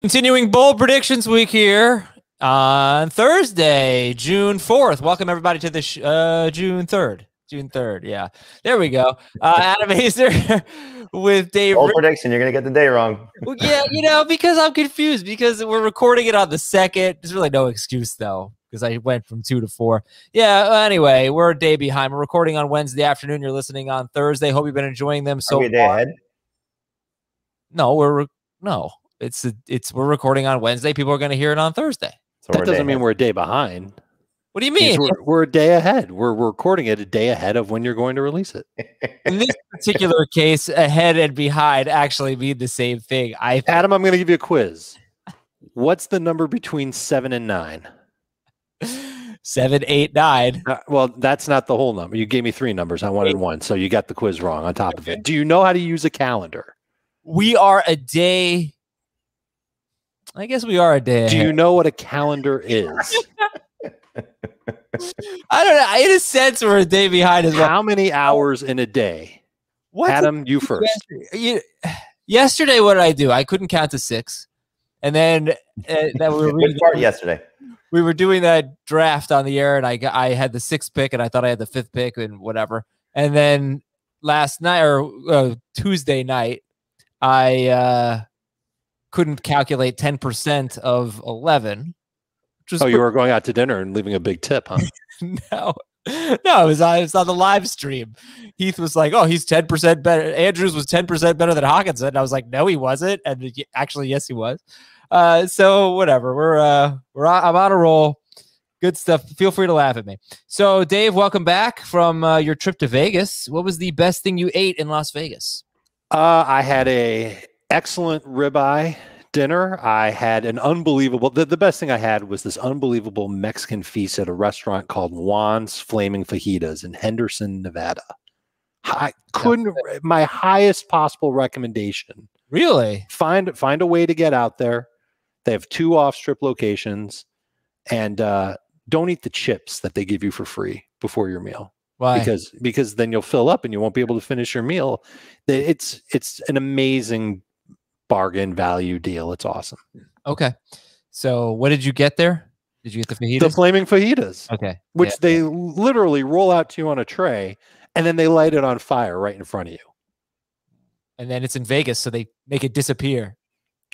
Continuing bold predictions week here on Thursday, June 4th. Welcome everybody to the June 3rd. June 3rd. Yeah, there we go. Adam Hazer with Dave. Bold prediction. You're going to get the day wrong. Well, yeah, because I'm confused because we're recording it on the 2nd. There's really no excuse though, because I went from 2 to 4. Yeah, anyway, we're a day behind. We're recording on Wednesday afternoon. You're listening on Thursday. Hope you've been enjoying them so far. Are we a day ahead? No, we're recording on Wednesday. People are going to hear it on Thursday. So that doesn't mean we're a day behind. What do you mean? We're a day ahead. We're recording it a day ahead of when you're going to release it. In this particular case, ahead and behind actually mean the same thing. Adam, I'm going to give you a quiz. What's the number between 7 and 9? 7, 8, 9. Well, that's not the whole number. You gave me 3 numbers. I wanted 1, so you got the quiz wrong on top of it. Do you know how to use a calendar? We are a day. I guess we are a day ahead. Do you know what a calendar is? I don't know. In a sense, we're a day behind as well. How many hours in a day? Adam, you first. Yesterday, what did I do? I couldn't count to 6. And then yesterday. We were doing that draft on the air, and I had the 6th pick, and I thought I had the 5th pick and whatever. And then last night or Tuesday night, I couldn't calculate 10% of 11. You were going out to dinner and leaving a big tip, huh? No, it was on the live stream. Heath was like, "Oh, he's 10% better." Andrews was 10% better than Hawkinson. And I was like, "No, he wasn't." And actually, yes, he was. So whatever. I'm on a roll. Good stuff. Feel free to laugh at me. So, Dave, welcome back from your trip to Vegas. What was the best thing you ate in Las Vegas? I had a excellent ribeye dinner. I had an unbelievable, the best thing I had was this unbelievable Mexican feast at a restaurant called Juan's Flaming Fajitas in Henderson, Nevada. I couldn't, my highest possible recommendation. Really? Find a way to get out there. They have 2 off-strip locations, and don't eat the chips that they give you for free before your meal. Why? Because then you'll fill up and you won't be able to finish your meal. It's an amazing bargain value deal. It's awesome. Okay. So what did you get there? Did you get the fajitas? The flaming fajitas. Okay. Which they literally roll out to you on a tray and then they light it on fire right in front of you. And then it's in Vegas, so they make it disappear.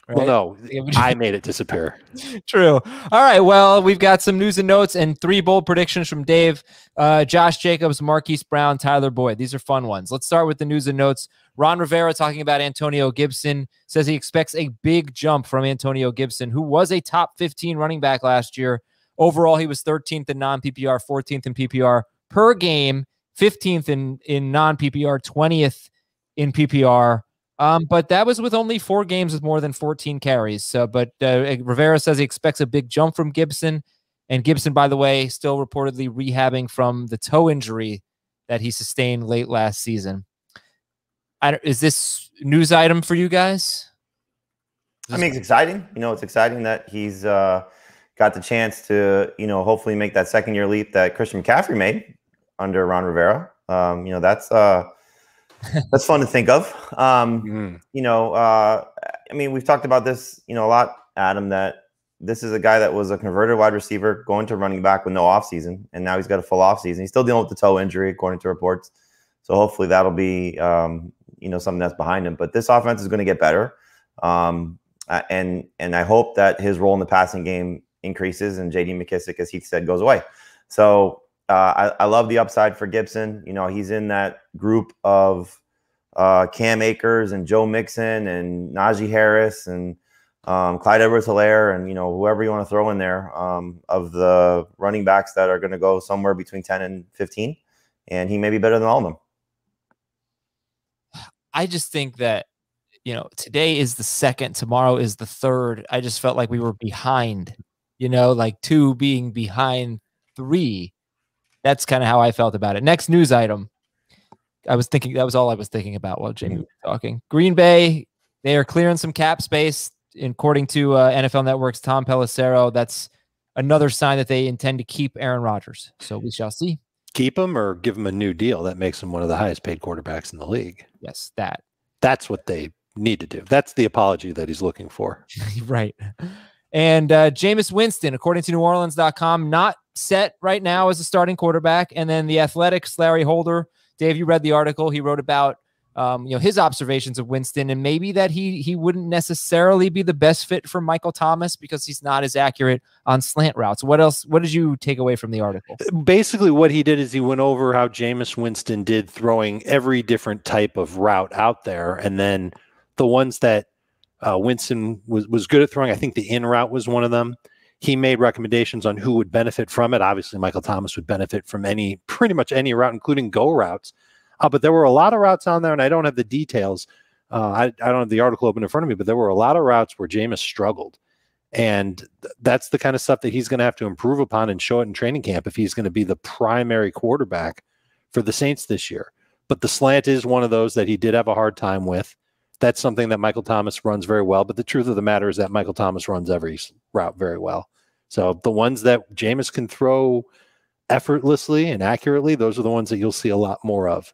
Right? Well, no, I made it disappear. True. All right. Well, we've got some news and notes and 3 bold predictions from Dave, Josh Jacobs, Marquise Brown, Tyler Boyd. These are fun ones. Let's start with the news and notes. Ron Rivera talking about Antonio Gibson, says he expects a big jump from Antonio Gibson, who was a top 15 running back last year. Overall, he was 13th in non-PPR, 14th in PPR per game, 15th in non-PPR, 20th in PPR. But that was with only 4 games with more than 14 carries. So, but Rivera says he expects a big jump from Gibson. And Gibson, by the way, still reportedly rehabbing from the toe injury that he sustained late last season. Is this news item for you guys? I mean, it's exciting. It's exciting that he's got the chance to, hopefully make that second-year leap that Christian McCaffrey made under Ron Rivera. That's fun to think of. I mean, we've talked about this, a lot, Adam, that this is a guy that was a converted wide receiver going to running back with no offseason, and now he's got a full offseason. He's still dealing with the toe injury, according to reports. So hopefully that'll be, something that's behind him. But this offense is going to get better. And I hope that his role in the passing game increases and J.D. McKissic, as Heath said, goes away. So I love the upside for Gibson. He's in that group of Cam Akers and Joe Mixon and Najee Harris and Clyde Edwards-Helaire and, whoever you want to throw in there of the running backs that are going to go somewhere between 10 and 15. And he may be better than all of them. I just think that, today is the 2nd, tomorrow is the 3rd. I just felt like we were behind, like 2 being behind 3. That's kind of how I felt about it. Next news item. That was all I was thinking about while Jamie was talking. Green Bay, they are clearing some cap space. According to NFL Network's Tom Pelissero, that's another sign that they intend to keep Aaron Rodgers. So we shall see. Keep him or give him a new deal that makes him one of the highest paid quarterbacks in the league. Yes, that's what they need to do. That's the apology that he's looking for. Right. And Jameis Winston, according to NewOrleans.com, not set right now as a starting quarterback. And then the Athletics, Larry Holder, Dave, you read the article. He wrote about his observations of Winston, and maybe that he wouldn't necessarily be the best fit for Michael Thomas because he's not as accurate on slant routes. What else? What did you take away from the article? Basically, what he did is he went over how Jameis Winston did throwing every different type of route out there, and then the ones that Winston was good at throwing, I think the in route was one of them. He made recommendations on who would benefit from it. Obviously, Michael Thomas would benefit from pretty much any route, including go routes. But there were a lot of routes on there, and I don't have the details. I don't have the article open in front of me, but there were a lot of routes where Jameis struggled. And that's the kind of stuff that he's going to have to improve upon and show it in training camp if he's going to be the primary quarterback for the Saints this year. But the slant is one of those that he did have a hard time with. That's something that Michael Thomas runs very well. But the truth of the matter is that Michael Thomas runs every route very well. So the ones that Jameis can throw effortlessly and accurately, those are the ones that you'll see a lot more of.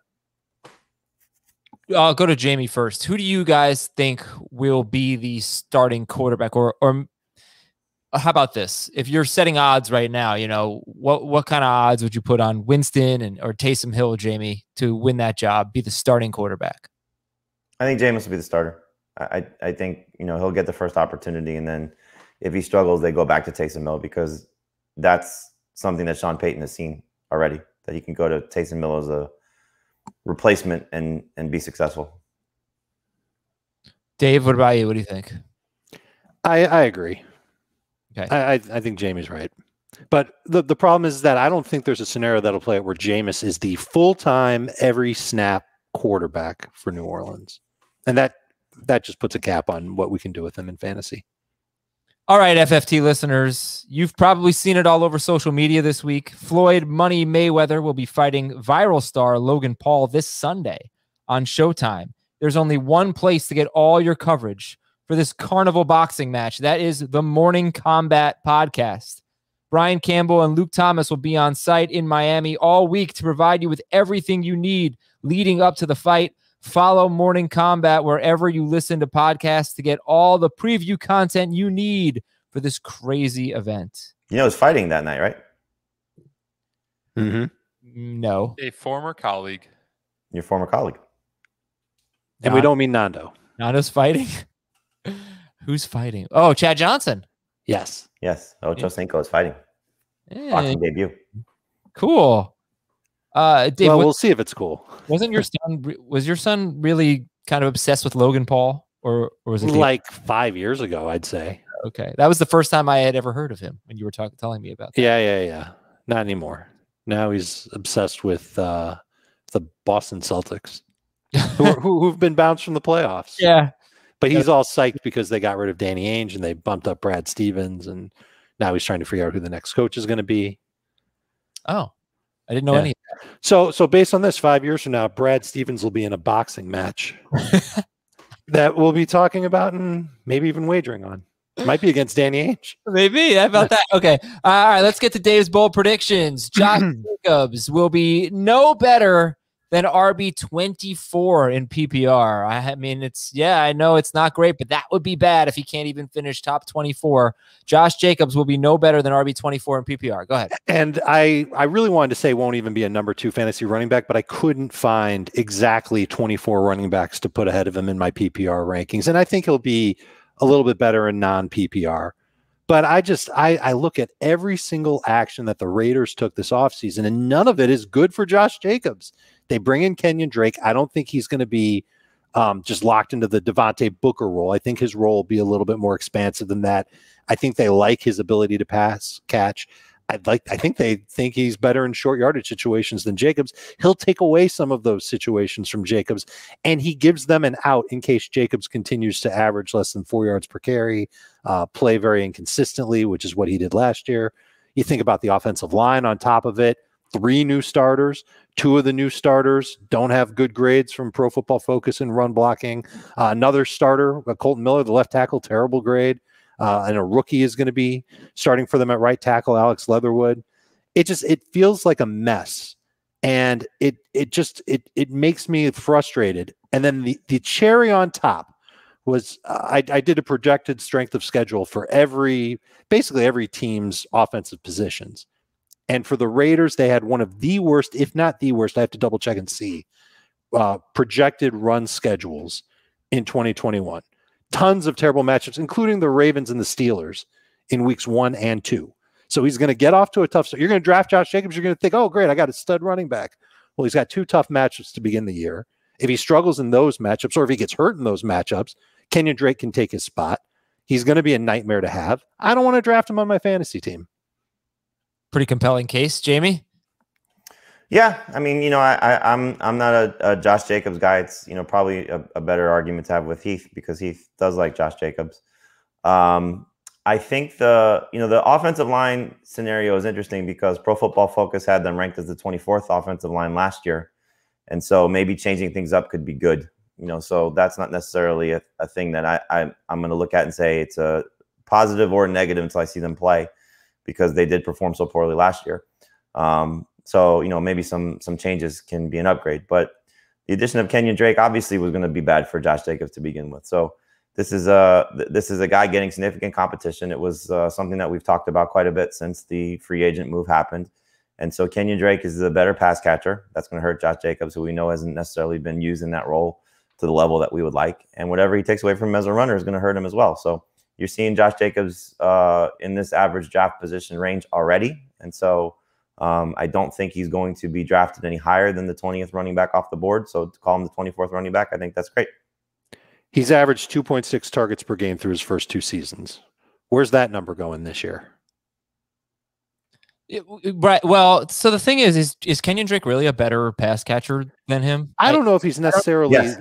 I'll go to Jamie first. Who do you guys think will be the starting quarterback? Or how about this? If you're setting odds right now, what kind of odds would you put on Winston or Taysom Hill, Jamie, to win that job, be the starting quarterback? I think Jameis will be the starter. I think, he'll get the first opportunity, and then if he struggles, they go back to Taysom Hill, because that's something that Sean Payton has seen already, that he can go to Taysom Hill as a replacement and be successful. Dave, what about you? What do you think? I agree. Okay. I think Jamie's right. But the problem is that I don't think there's a scenario that'll play it where Jameis is the full-time, every snap quarterback for New Orleans. And that just puts a cap on what we can do with him in fantasy. All right, FFT listeners, you've probably seen it all over social media this week. Floyd Money Mayweather will be fighting viral star Logan Paul this Sunday on Showtime. There's only one place to get all your coverage for this carnival boxing match. That is the Morning Combat Podcast. Brian Campbell and Luke Thomas will be on site in Miami all week to provide you with everything you need leading up to the fight. Follow Morning Combat wherever you listen to podcasts to get all the preview content you need for this crazy event. It's fighting that night, right? Mm-hmm. No. A former colleague. Your former colleague. And we don't mean Nando. Nando's fighting? Who's fighting? Oh, Chad Johnson. Yes. Yes. Ocho Cinco is fighting. Boxing debut. Cool. Dave, we'll see if it's cool. Was your son really kind of obsessed with Logan Paul, or was it like 5 years ago? I'd say. Okay, that was the first time I had ever heard of him when you were telling me about that. Yeah. Not anymore. Now he's obsessed with the Boston Celtics, who've been bounced from the playoffs. Yeah, but he's all psyched because they got rid of Danny Ainge and they bumped up Brad Stevens, and now he's trying to figure out who the next coach is going to be. Oh. I didn't know any of that. So based on this, 5 years from now, Brad Stevens will be in a boxing match that we'll be talking about and maybe even wagering on. Might be against Danny Ainge. Maybe. How about that? Okay. All right. Let's get to Dave's bold predictions. Josh Jacobs will be no better than RB24 in PPR. I mean, I know it's not great, but that would be bad if he can't even finish top 24. Josh Jacobs will be no better than RB24 in PPR. Go ahead. And I really wanted to say won't even be a number 2 fantasy running back, but I couldn't find exactly 24 running backs to put ahead of him in my PPR rankings. And I think he'll be a little bit better in non-PPR. But I look at every single action that the Raiders took this offseason, and none of it is good for Josh Jacobs. They bring in Kenyon Drake. I don't think he's going to be just locked into the Devontae Booker role. I think his role will be a little bit more expansive than that. I think they like his ability to pass, catch. I think they think he's better in short yardage situations than Jacobs. He'll take away some of those situations from Jacobs, and he gives them an out in case Jacobs continues to average less than 4 yards per carry, play very inconsistently, which is what he did last year. You think about the offensive line on top of it. 3 new starters. 2 of the new starters don't have good grades from Pro Football Focus in run blocking. Another starter, Colton Miller, the left tackle, terrible grade. And a rookie is going to be starting for them at right tackle, Alex Leatherwood. It feels like a mess. And it makes me frustrated. And then the cherry on top was I did a projected strength of schedule for basically every team's offensive positions. And for the Raiders, they had one of the worst, if not the worst, I have to double check and see, projected run schedules in 2021. Tons of terrible matchups, including the Ravens and the Steelers in weeks 1 and 2. So he's going to get off to a tough start. You're going to draft Josh Jacobs. You're going to think, oh, great, I got a stud running back. Well, he's got 2 tough matchups to begin the year. If he struggles in those matchups, or if he gets hurt in those matchups, Kenyon Drake can take his spot. He's going to be a nightmare to have. I don't want to draft him on my fantasy team. Pretty compelling case, Jamie. Yeah, I mean, I'm not a Josh Jacobs guy. It's probably a better argument to have with Heath, because Heath does like Josh Jacobs. I think the offensive line scenario is interesting because Pro Football Focus had them ranked as the 24th offensive line last year, and so maybe changing things up could be good. So that's not necessarily a thing that I'm going to look at and say it's a positive or negative until I see them play, because they did perform so poorly last year. So maybe some changes can be an upgrade, but the addition of Kenyon Drake obviously was going to be bad for Josh Jacobs to begin with. So this is a guy getting significant competition. It was something that we've talked about quite a bit since the free agent move happened. And so Kenyon Drake is the better pass catcher. That's going to hurt Josh Jacobs, who we know hasn't necessarily been used in that role to the level that we would like. And whatever he takes away from him as a runner is going to hurt him as well. So you're seeing Josh Jacobs in this average draft position range already. And so I don't think he's going to be drafted any higher than the 20th running back off the board. So to call him the 24th running back, I think that's great. He's averaged 2.6 targets per game through his first 2 seasons. Where's that number going this year? Right. Well, so the thing is Kenyon Drake really a better pass catcher than him? I don't know if he's necessarily. Yes.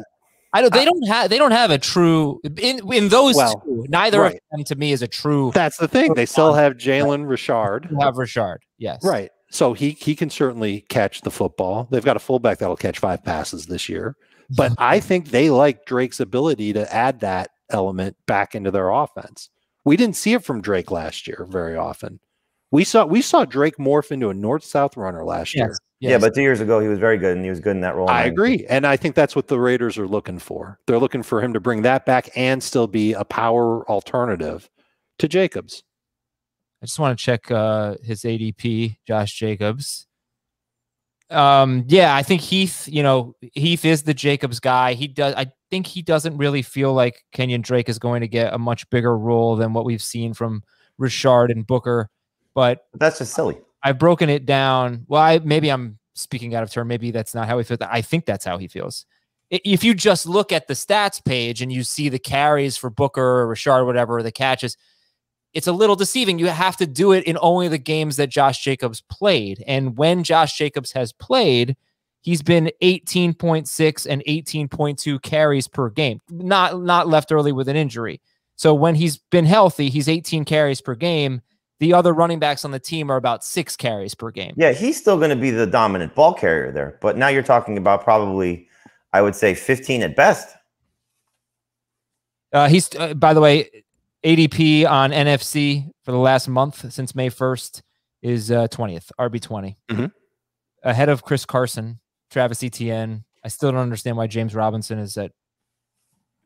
They don't have a true in those two. Neither right. of them to me is a true. That's the thing. They still have Jalen Richard. You have Richard. Yes. Right. So he can certainly catch the football. They've got a fullback that'll catch 5 passes this year. But I think they like Drake's ability to add that element back into their offense. We didn't see it from Drake last year very often. We saw Drake morph into a north-south runner last year. Yes. Yeah, but 2 years ago he was very good, and he was good in that role. I agree, and I think that's what the Raiders are looking for. They're looking for him to bring that back and still be a power alternative to Jacobs. I just want to check his ADP, Josh Jacobs. I think Heath is the Jacobs guy. I think he doesn't really feel like Kenyon Drake is going to get a much bigger role than what we've seen from Richard and Booker. But that's just silly. I've broken it down. Well, maybe I'm speaking out of turn. Maybe that's not how he feels. I think that's how he feels. If you just look at the stats page and you see the carries for Booker or Richard, whatever, the catches, it's a little deceiving. You have to do it in only the games that Josh Jacobs played. And when Josh Jacobs has played, he's been 18.6 and 18.2 carries per game, not left early with an injury. So when he's been healthy, he's 18 carries per game. The other running backs on the team are about 6 carries per game. Yeah, he's still going to be the dominant ball carrier there. But now you're talking about probably, I would say, 15 at best. He's, by the way, ADP on NFC for the last month since May 1st is 20th, RB20. Mm-hmm. Ahead of Chris Carson, Travis Etienne. I still don't understand why James Robinson is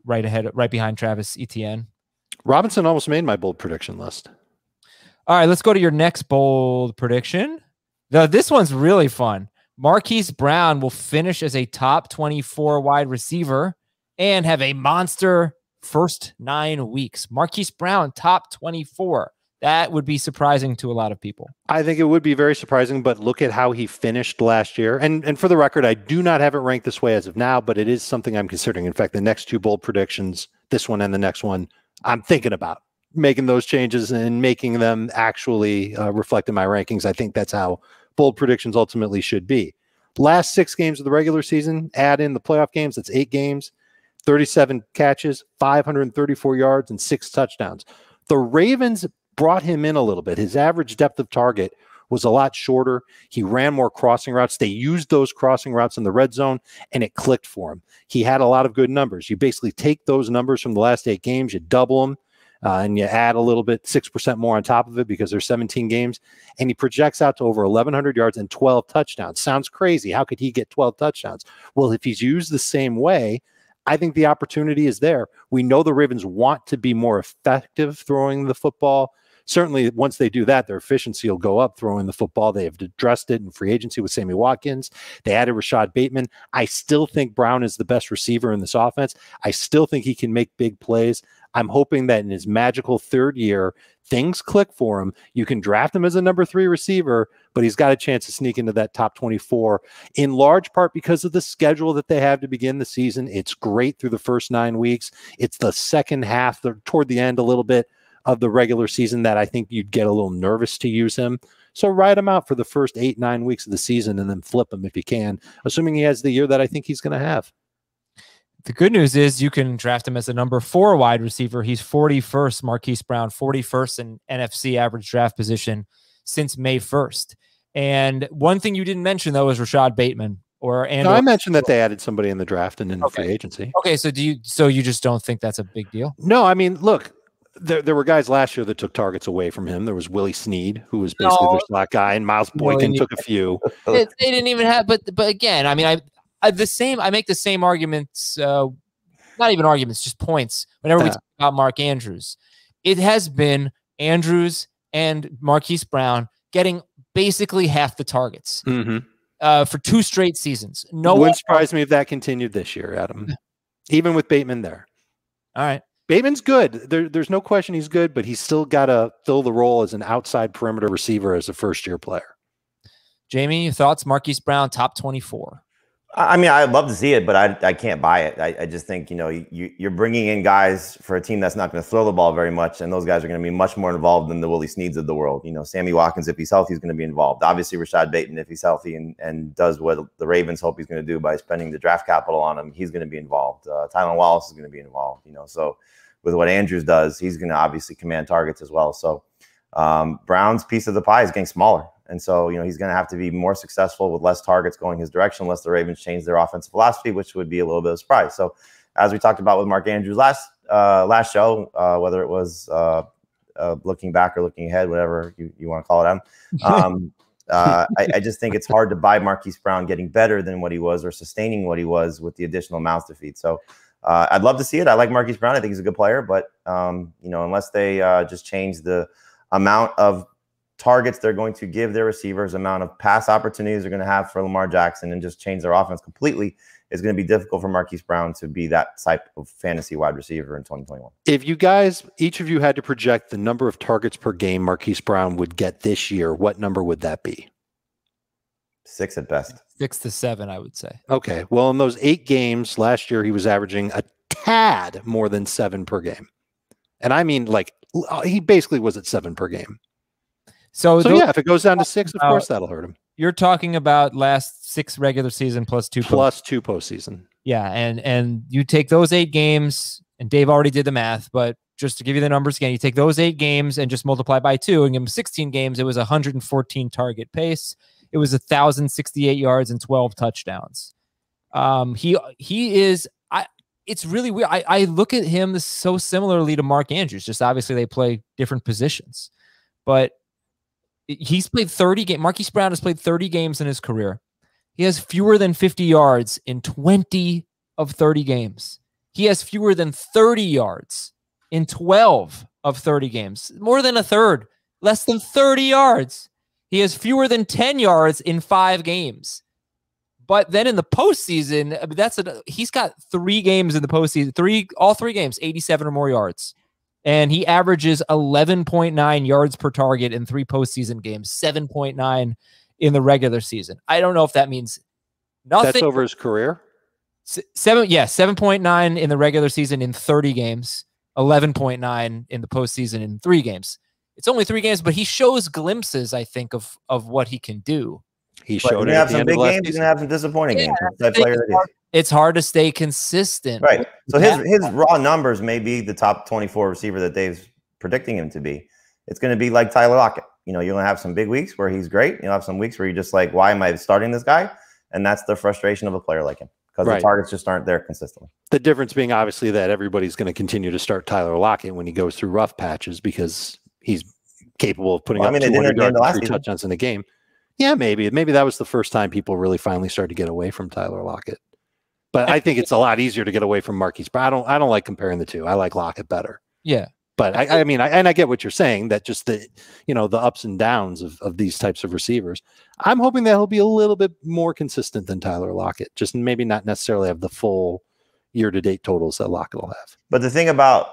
right behind Travis Etienne. Robinson almost made my bold prediction list. All right, let's go to your next bold prediction. This one's really fun. Marquise Brown will finish as a top 24 wide receiver and have a monster first 9 weeks. Marquise Brown, top 24. That would be surprising to a lot of people. I think it would be very surprising, but look at how he finished last year. And for the record, I do not have it ranked this way as of now, but it is something I'm considering. In fact, the next 2 bold predictions, this one and the next one, I'm thinking about making those changes and making them actually reflect in my rankings. I think that's how bold predictions ultimately should be. Last 6 games of the regular season, add in the playoff games, that's 8 games, 37 catches, 534 yards, and 6 touchdowns. The Ravens brought him in a little bit. His average depth of target was a lot shorter. He ran more crossing routes. They used those crossing routes in the red zone, and it clicked for him. He had a lot of good numbers. You basically take those numbers from the last 8 games, you double them, and you add a little bit, 6% more on top of it because there's 17 games, and he projects out to over 1,100 yards and 12 touchdowns. Sounds crazy. How could he get 12 touchdowns? Well, if he's used the same way, I think the opportunity is there. We know the Ravens want to be more effective throwing the football. Certainly, once they do that, their efficiency will go up throwing the football. They have addressed it in free agency with Sammy Watkins. They added Rashad Bateman. I still think Brown is the best receiver in this offense. I still think he can make big plays. I'm hoping that in his magical third year, things click for him. You can draft him as a number 3 receiver, but he's got a chance to sneak into that top 24, in large part because of the schedule that they have to begin the season. It's great through the first 9 weeks. It's the second half, toward the end a little bit of the regular season, that I think you'd get a little nervous to use him. So ride him out for the first 8-9 weeks of the season and then flip him if you can, assuming he has the year that I think he's going to have. The good news is you can draft him as a number 4 wide receiver. He's 41st, Marquise Brown, 41st in NFC average draft position since May 1st. And one thing you didn't mention, though, is Rashad Bateman. I mentioned that they added somebody in the draft and in the free agency. Okay, so you just don't think that's a big deal? No, I mean, look, there were guys last year that took targets away from him. There was Willie Snead, who was basically their slot guy, and Miles Boykin took a few. They didn't even have, but again, I mean, I make the same arguments, not even arguments, just points. Whenever we talk about Mark Andrews, it has been Andrews and Marquise Brown getting basically half the targets for 2 straight seasons. No, wouldn't surprise me if that continued this year, Adam. Even with Bateman there. All right. Bateman's good. There's no question he's good, but he's still got to fill the role as an outside perimeter receiver as a first-year player. Jamie, your thoughts? Marquise Brown, top 24. I mean, I'd love to see it, but I can't buy it. I just think, you're bringing in guys for a team that's not going to throw the ball very much, and those guys are going to be much more involved than the Willie Sneads of the world. Sammy Watkins, if he's healthy, is going to be involved. Obviously, Rashad Bateman, if he's healthy and does what the Ravens hope he's going to do by spending the draft capital on him, he's going to be involved. Tylan Wallace is going to be involved. So with what Andrews does, he's going to obviously command targets as well. So Brown's piece of the pie is getting smaller. And so, he's going to have to be more successful with less targets going his direction, unless the Ravens change their offensive philosophy, which would be a little bit of a surprise. So, as we talked about with Mark Andrews last show, whether it was looking back or looking ahead, whatever you want to call it, I just think it's hard to buy Marquise Brown getting better than what he was or sustaining what he was with the additional mouths to feed. So, I'd love to see it. I like Marquise Brown. I think he's a good player, but unless they just change the amount of targets they're going to give their receivers, amount of pass opportunities they're going to have for Lamar Jackson, and just change their offense completely, is going to be difficult for Marquise Brown to be that type of fantasy wide receiver in 2021. If you guys, each of you had to project the number of targets per game Marquise Brown would get this year, what number would that be? 6 at best. 6 to 7, I would say. Okay. Well, in those 8 games last year, he was averaging a tad more than 7 per game. And I mean, he basically was at 7 per game. So yeah, if it goes down to 6, of course that'll hurt him. You're talking about last 6 regular season plus 2 postseason. Yeah, and you take those 8 games, and Dave already did the math, but just to give you the numbers again, you take those 8 games and just multiply by 2 and give him 16 games. It was 114 target pace. It was 1,068 yards and 12 touchdowns. He is. It's really weird. I look at him so similarly to Mark Andrews. Just obviously they play different positions, but he's played 30 games. Marquise Brown has played 30 games in his career. He has fewer than 50 yards in 20 of 30 games. He has fewer than 30 yards in 12 of 30 games. More than a third. Less than 30 yards. He has fewer than 10 yards in 5 games. But then in the postseason, he's got 3 games in the postseason. All 3 games, 87 or more yards. And he averages 11.9 yards per target in 3 postseason games, 7.9 in the regular season. I don't know if that means nothing. That's over his career? 7.9 in the regular season in 30 games, 11.9 in the postseason in 3 games. It's only 3 games, but he shows glimpses, I think, of what he can do. He showed it. Have some big games. He's gonna have some disappointing games. It's hard to stay consistent. Right. So his raw numbers may be the top 24 receiver that Dave's predicting him to be. It's going to be like Tyler Lockett. You're going to have some big weeks where he's great. You'll have some weeks where you're just like, why am I starting this guy? And that's the frustration of a player like him, because the targets just aren't there consistently. The difference being obviously that everybody's going to continue to start Tyler Lockett when he goes through rough patches, because he's capable of putting up 200 yards and 3 touchdowns in a game. Yeah, maybe that was the first time people really finally started to get away from Tyler Lockett. But I think it's a lot easier to get away from Marquise Brown. I don't like comparing the two. I like Lockett better. Yeah. But I mean, I get what you're saying, that just the ups and downs of these types of receivers. I'm hoping that he'll be a little bit more consistent than Tyler Lockett, just maybe not necessarily have the full year-to-date totals that Lockett will have. But the thing about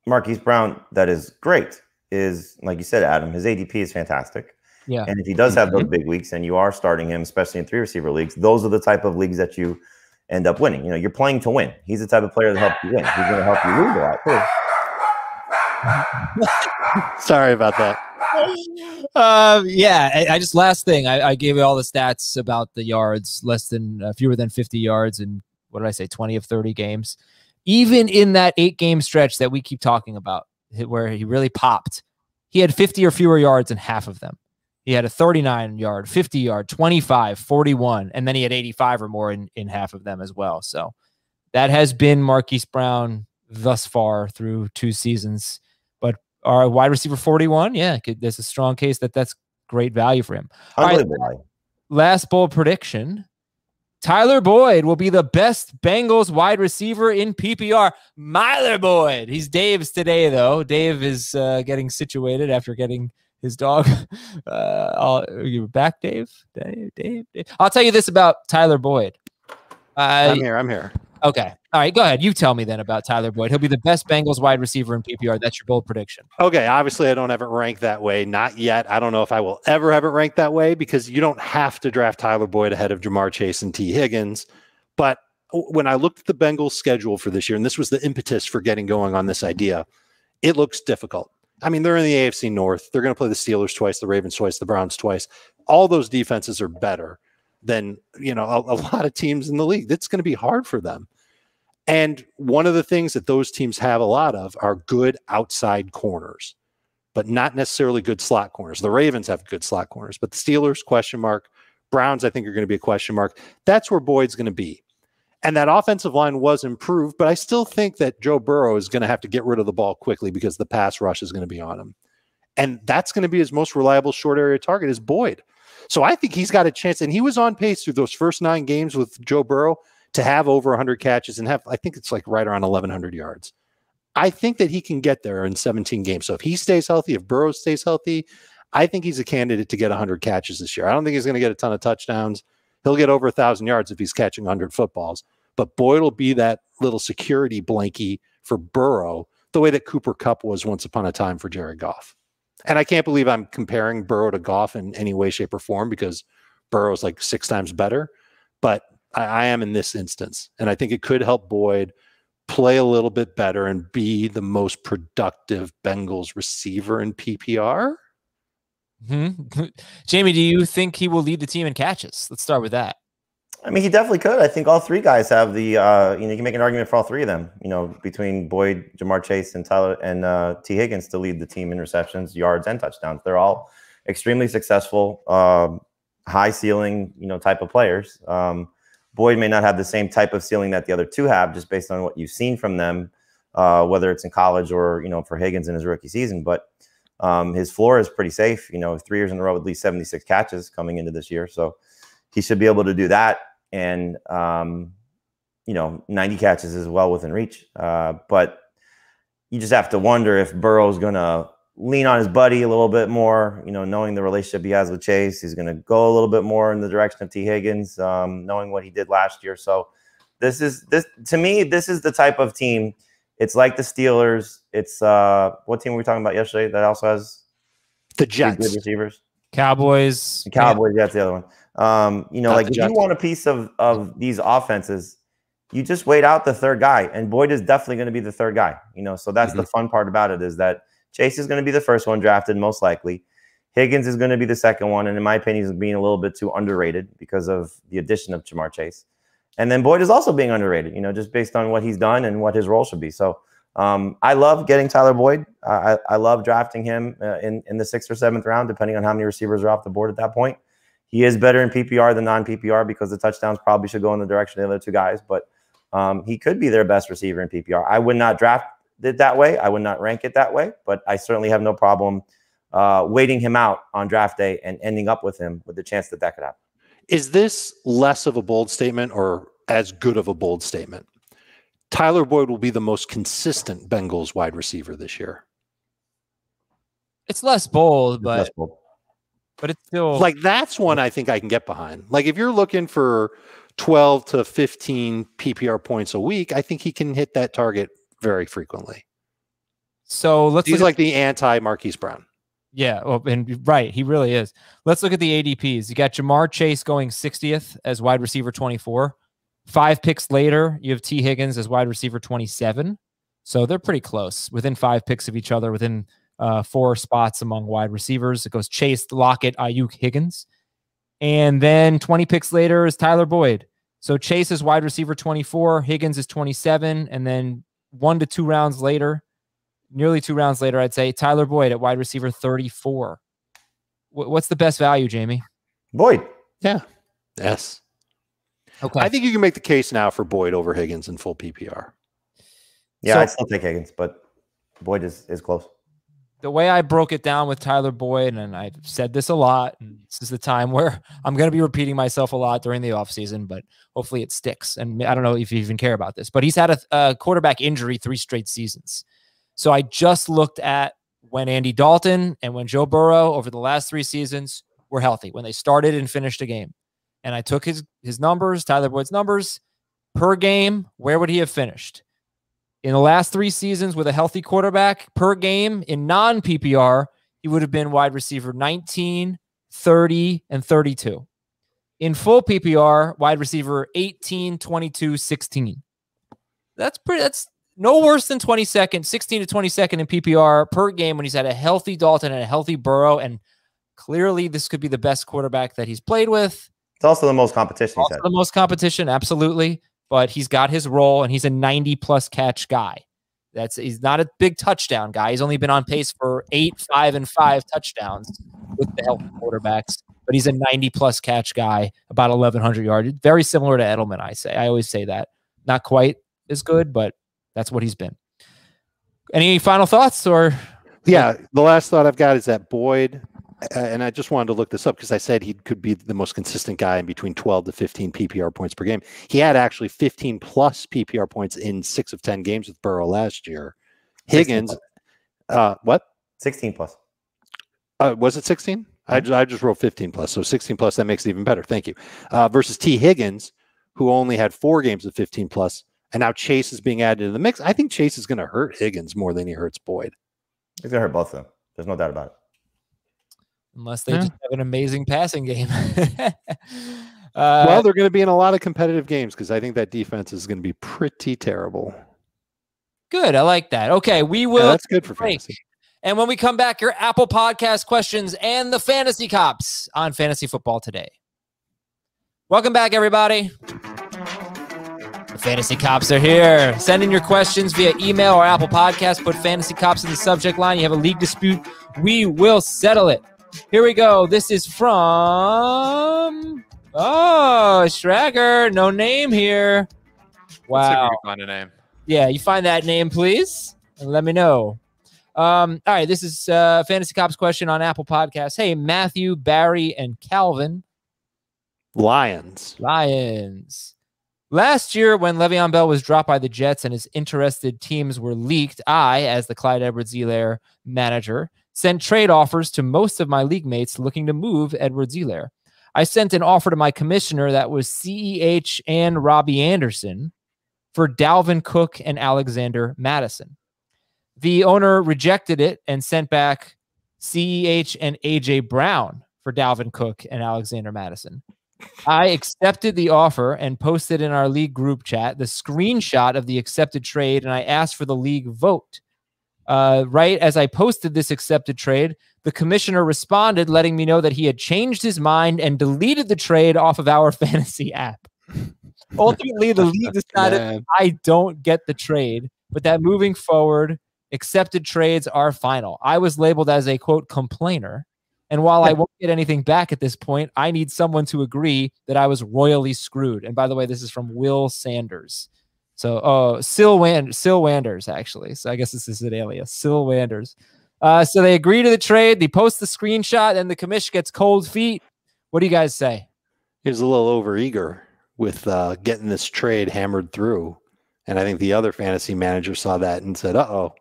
Marquise Brown that is great is, like you said, Adam, his ADP is fantastic. Yeah. And if he does have those big weeks and you are starting him, especially in 3-receiver leagues, those are the type of leagues that you end up winning. You're playing to win. He's the type of player that helps you win. He's going to help you lose a lot too. Sorry about that. Yeah, I just last thing. I gave you all the stats about the yards, fewer than 50 yards in, what did I say, 20 of 30 games. Even in that 8-game stretch that we keep talking about, where he really popped, he had 50 or fewer yards in half of them. He had a 39-yard, 50-yard, 25, 41, and then he had 85 or more in half of them as well. So that has been Marquise Brown thus far through 2 seasons. But our wide receiver 41, yeah, there's a strong case that's great value for him. All right, last bold prediction. Tyler Boyd will be the best Bengals wide receiver in PPR. Myler Boyd. He's Dave's today, though. Dave is getting situated after getting his dog. You back, Dave? Dave? I'll tell you this about Tyler Boyd. I'm here. Okay. All right, go ahead. You tell me then about Tyler Boyd. He'll be the best Bengals wide receiver in PPR. That's your bold prediction. Okay, obviously I don't have it ranked that way. Not yet. I don't know if I will ever have it ranked that way, because you don't have to draft Tyler Boyd ahead of Jamar Chase and T. Higgins. But when I looked at the Bengals schedule for this year, and this was the impetus for getting going on this idea, it looks difficult. I mean, they're in the AFC North. They're going to play the Steelers twice, the Ravens twice, the Browns twice. All those defenses are better than, a lot of teams in the league. It's going to be hard for them. And one of the things that those teams have a lot of are good outside corners, but not necessarily good slot corners. The Ravens have good slot corners, but the Steelers, question mark. Browns, I think, are going to be a question mark. That's where Boyd's going to be. And that offensive line was improved, but I still think that Joe Burrow is going to have to get rid of the ball quickly because the pass rush is going to be on him. And that's going to be his most reliable short area target is Boyd. So I think he's got a chance. And he was on pace through those first 9 games with Joe Burrow to have over 100 catches and have, I think it's like right around 1,100 yards. I think that he can get there in 17 games. So if he stays healthy, if Burrow stays healthy, I think he's a candidate to get 100 catches this year. I don't think he's going to get a ton of touchdowns. He'll get over 1,000 yards if he's catching 100 footballs. But Boyd will be that little security blankie for Burrow, the way that Cooper Kupp was once upon a time for Jared Goff. And I can't believe I'm comparing Burrow to Goff in any way, shape, or form, because Burrow's like 6 times better. But I am in this instance. And I think it could help Boyd play a little bit better and be the most productive Bengals receiver in PPR. Mm-hmm. Jamie, do you think he will lead the team in catches? Let's start with that. I mean, he definitely could. I think all 3 guys have the, you can make an argument for all 3 of them, between Boyd, Jamar Chase, and Tyler and T. Higgins to lead the team in receptions, yards, and touchdowns. They're all extremely successful, high ceiling, type of players. Boyd may not have the same type of ceiling that the other 2 have, just based on what you've seen from them, whether it's in college or, for Higgins in his rookie season. But his floor is pretty safe, 3 years in a row, at least 76 catches coming into this year. So he should be able to do that. And, 90 catches is well within reach. But you just have to wonder if Burrow's going to lean on his buddy a little bit more, knowing the relationship he has with Chase. He's going to go a little bit more in the direction of T. Higgins, knowing what he did last year. So to me, this is the type of team. It's like the Steelers. It's what team were we talking about yesterday that also has the Jets good receivers? Cowboys. The Cowboys, that's the other one. If Jets. you want a piece of these offenses, you just wait out the third guy, and Boyd is definitely going to be the third guy. So that's the fun part about it, is that Chase is going to be the first one drafted, most likely. Higgins is going to be the second one, and in my opinion, he's being a little bit too underrated because of the addition of Jamar Chase. And then Boyd is also being underrated, just based on what he's done and what his role should be. So I love getting Tyler Boyd. I love drafting him in the 6th or 7th round, depending on how many receivers are off the board at that point. He is better in PPR than non-PPR because the touchdowns probably should go in the direction of the other 2 guys. But he could be their best receiver in PPR. I would not draft it that way. I would not rank it that way. But I certainly have no problem waiting him out on draft day and ending up with him with the chance that could happen. Is this less of a bold statement or as good of a bold statement. Tyler Boyd will be the most consistent Bengals wide receiver this year. It's less bold, but Less bold. but it's still Like, that's one I think I can get behind. Like, if you're looking for 12 to 15 PPR points a week, I think he can hit that target very frequently. so. He's like the anti Marquise Brown. Yeah, well, and right, he really is. Let's look at the ADPs. You got Jamar Chase going 60th as wide receiver 24. 5 picks later, you have T. Higgins as wide receiver 27. So they're pretty close, within 5 picks of each other, within 4 spots among wide receivers. It goes Chase, Lockett, Ayuk, Higgins. And then 20 picks later is Tyler Boyd. So Chase is wide receiver 24, Higgins is 27, and then 1 to 2 rounds later, nearly 2 rounds later, I'd say Tyler Boyd at wide receiver 34. What's the best value, Jamie? Boyd. Yeah. Yes. Okay. I think you can make the case now for Boyd over Higgins in full PPR. Yeah, So- I'd still take Higgins, but Boyd is close. The way I broke it down with Tyler Boyd, and I've said this a lot, and this is the time where I'm going to be repeating myself a lot during the offseason, but hopefully it sticks. And I don't know if you even care about this, but he's had a quarterback injury 3 straight seasons. So I just looked at when Andy Dalton and when Joe Burrow over the last 3 seasons were healthy, when they started and finished a game. And I took his numbers, Tyler Boyd's numbers per game. Where would he have finished? In the last 3 seasons with a healthy quarterback per game in non-PPR, he would have been wide receiver 19, 30, and 32. In full PPR, wide receiver 18, 22, 16. That's no worse than 22nd, 16 to 22nd in PPR per game when he's had a healthy Dalton and a healthy Burrow. And clearly this could be the best quarterback that he's played with. It's also the most competition. Also the most competition, absolutely. But he's got his role, and he's a 90-plus catch guy. He's not a big touchdown guy. He's only been on pace for 8, 5, and 5 touchdowns with the healthy quarterbacks. But he's a 90-plus catch guy, about 1,100 yards. Very similar to Edelman, I always say that. Not quite as good, but that's what he's been. Any final thoughts? Or Yeah, the last thought I've got is that Boyd, and I just wanted to look this up because I said he could be the most consistent guy in between 12 to 15 PPR points per game. He had actually 15 plus PPR points in 6 of 10 games with Burrow last year. Higgins, what? 16 plus. Was it 16? I just wrote 15 plus. So 16 plus, that makes it even better. Thank you. Versus T. Higgins, who only had 4 games of 15 plus, and now Chase is being added to the mix. I think Chase is going to hurt Higgins more than he hurts Boyd. He's going to hurt both of them. There's no doubt about it. unless they just have an amazing passing game. Well, they're going to be in a lot of competitive games because I think that defense is going to be pretty terrible. Good. I like that. Okay, we will. Yeah, that's good for fantasy. And when we come back, your Apple Podcast questions and the Fantasy Cops on Fantasy Football Today. Welcome back, everybody. The Fantasy Cops are here. Send in your questions via email or Apple Podcast. Put Fantasy Cops in the subject line. You have a league dispute, we will settle it. Here we go. This is from... Oh, Schrager. No name here. Wow. Let's see if we can find a name. Yeah, you find that name, please, and let me know. All right, this is Fantasy Cops question on Apple Podcasts. Hey, Matthew, Barry, and Calvin. Lions. Last year, when Le'Veon Bell was dropped by the Jets and his interested teams were leaked, I, as the Clyde Edwards-Helaire manager, sent trade offers to most of my league mates looking to move Edwards-Helaire. I sent an offer to my commissioner that was CEH and Robbie Anderson for Dalvin Cook and Alexander Madison. The owner rejected it and sent back CEH and AJ Brown for Dalvin Cook and Alexander Madison. I accepted the offer and posted in our league group chat the screenshot of the accepted trade, and I asked for the league vote. Right as I posted this accepted trade, the commissioner responded, letting me know that he had changed his mind and deleted the trade off of our fantasy app. Ultimately, the league decided I don't get the trade, but that moving forward, accepted trades are final. I was labeled as a, quote, complainer. And while I won't get anything back at this point, I need someone to agree that I was royally screwed. And by the way, this is from Will Sanders. So, Sil Wanders, actually. So I guess this is an alias. Sil Wanders. So they agree to the trade. They post the screenshot, and the commission gets cold feet. What do you guys say? He was a little overeager with getting this trade hammered through. And I think the other fantasy manager saw that and said, "Uh-oh,